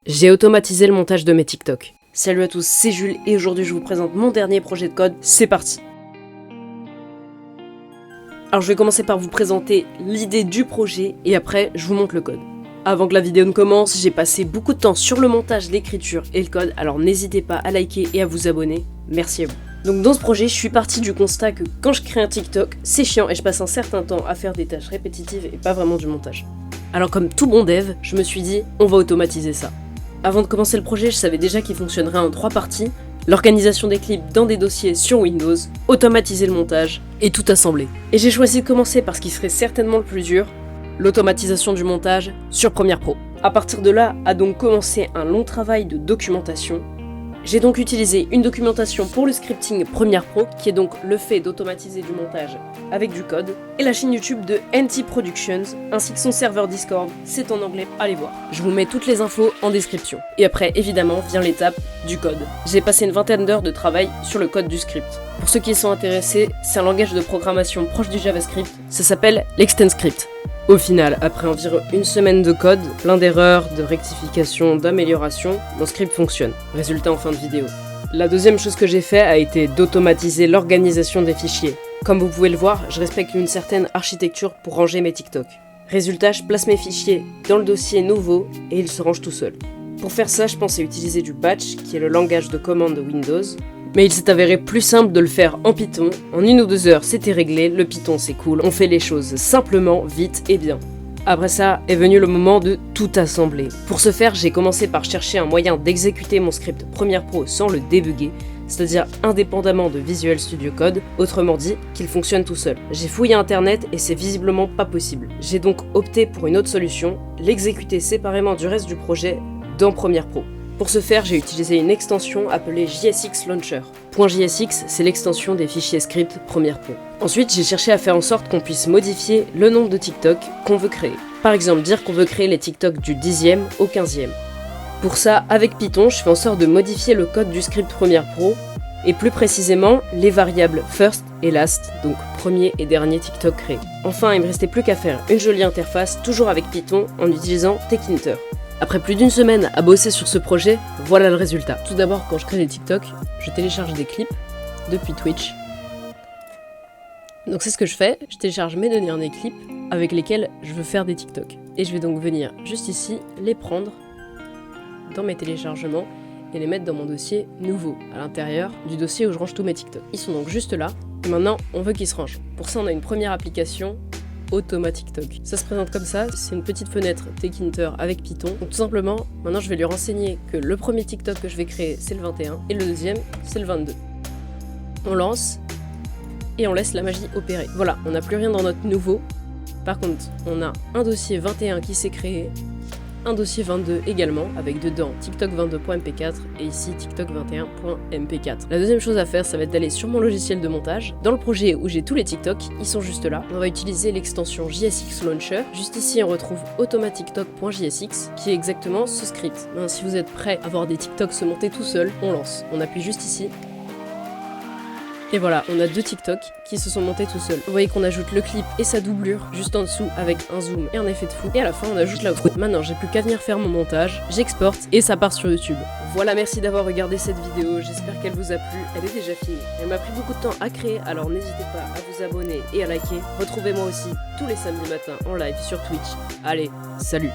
J'ai automatisé le montage de mes TikTok. Salut à tous, c'est Jules et aujourd'hui je vous présente mon dernier projet de code, c'est parti. Alors je vais commencer par vous présenter l'idée du projet et après je vous montre le code. Avant que la vidéo ne commence, j'ai passé beaucoup de temps sur le montage, l'écriture et le code, alors n'hésitez pas à liker et à vous abonner, merci à vous. Donc dans ce projet, je suis parti du constat que quand je crée un TikTok, c'est chiant et je passe un certain temps à faire des tâches répétitives et pas vraiment du montage. Alors comme tout bon dev, je me suis dit, on va automatiser ça. Avant de commencer le projet, je savais déjà qu'il fonctionnerait en 3 parties, l'organisation des clips dans des dossiers sur Windows, automatiser le montage et tout assembler. Et j'ai choisi de commencer par ce qui serait certainement le plus dur, l'automatisation du montage sur Premiere Pro. À partir de là a donc commencé un long travail de documentation. J'ai donc utilisé une documentation pour le scripting Premiere Pro, qui est donc le fait d'automatiser du montage avec du code, et la chaîne YouTube de NT Productions, ainsi que son serveur Discord, c'est en anglais, allez voir. Je vous mets toutes les infos en description. Et après, évidemment, vient l'étape du code. J'ai passé une vingtaine d'heures de travail sur le code du script. Pour ceux qui y sont intéressés, c'est un langage de programmation proche du JavaScript, ça s'appelle l'ExtendScript. Au final, après environ une semaine de code, plein d'erreurs, de rectifications, d'améliorations, mon script fonctionne. Résultat en fin de vidéo. La deuxième chose que j'ai fait a été d'automatiser l'organisation des fichiers. Comme vous pouvez le voir, je respecte une certaine architecture pour ranger mes TikTok. Résultat, je place mes fichiers dans le dossier nouveau et ils se rangent tout seuls. Pour faire ça, je pensais utiliser du Batch, qui est le langage de commande de Windows, mais il s'est avéré plus simple de le faire en Python. En 1 ou 2 heures, c'était réglé, le Python c'est cool, on fait les choses simplement, vite et bien. Après ça, est venu le moment de tout assembler. Pour ce faire, j'ai commencé par chercher un moyen d'exécuter mon script Premiere Pro sans le débugger, c'est-à-dire indépendamment de Visual Studio Code, autrement dit, qu'il fonctionne tout seul. J'ai fouillé internet et c'est visiblement pas possible. J'ai donc opté pour une autre solution, l'exécuter séparément du reste du projet dans Premiere Pro. Pour ce faire, j'ai utilisé une extension appelée JSX Launcher. .jsx, c'est l'extension des fichiers script Premiere Pro. Ensuite, j'ai cherché à faire en sorte qu'on puisse modifier le nombre de TikTok qu'on veut créer. Par exemple, dire qu'on veut créer les TikTok du 10e au 15e. Pour ça, avec Python, je fais en sorte de modifier le code du script Premiere Pro, et plus précisément, les variables first et last, donc premier et dernier TikTok créé. Enfin, il me restait plus qu'à faire une jolie interface, toujours avec Python, en utilisant Tkinter. Après plus d'une semaine à bosser sur ce projet, voilà le résultat. Tout d'abord, quand je crée des TikTok, je télécharge des clips depuis Twitch. Donc c'est ce que je fais, je télécharge mes derniers clips avec lesquels je veux faire des TikTok. Et je vais donc venir juste ici, les prendre dans mes téléchargements et les mettre dans mon dossier nouveau, à l'intérieur du dossier où je range tous mes TikTok. Ils sont donc juste là, et maintenant on veut qu'ils se rangent. Pour ça on a une première application, AutomaTikTok. Ça se présente comme ça, c'est une petite fenêtre Tkinter avec Python. Donc tout simplement, maintenant je vais lui renseigner que le premier TikTok que je vais créer c'est le 21 et le deuxième c'est le 22. On lance et on laisse la magie opérer. Voilà, on n'a plus rien dans notre nouveau. Par contre, on a un dossier 21 qui s'est créé, un dossier 22 également, avec dedans TikTok22.mp4 et ici TikTok21.mp4. La deuxième chose à faire, ça va être d'aller sur mon logiciel de montage. Dans le projet où j'ai tous les TikTok, ils sont juste là. On va utiliser l'extension JSX Launcher. Juste ici, on retrouve automatiktok.jsx, qui est exactement ce script. Maintenant, si vous êtes prêt à voir des TikTok se monter tout seul, on lance. On appuie juste ici. Et voilà, on a 2 TikTok qui se sont montés tout seuls. Vous voyez qu'on ajoute le clip et sa doublure juste en dessous avec un zoom et un effet de fou. Et à la fin, on ajoute l'outro. Maintenant, j'ai plus qu'à venir faire mon montage, j'exporte et ça part sur YouTube. Voilà, merci d'avoir regardé cette vidéo, j'espère qu'elle vous a plu. Elle est déjà finie. Elle m'a pris beaucoup de temps à créer, alors n'hésitez pas à vous abonner et à liker. Retrouvez-moi aussi tous les samedis matins en live sur Twitch. Allez, salut!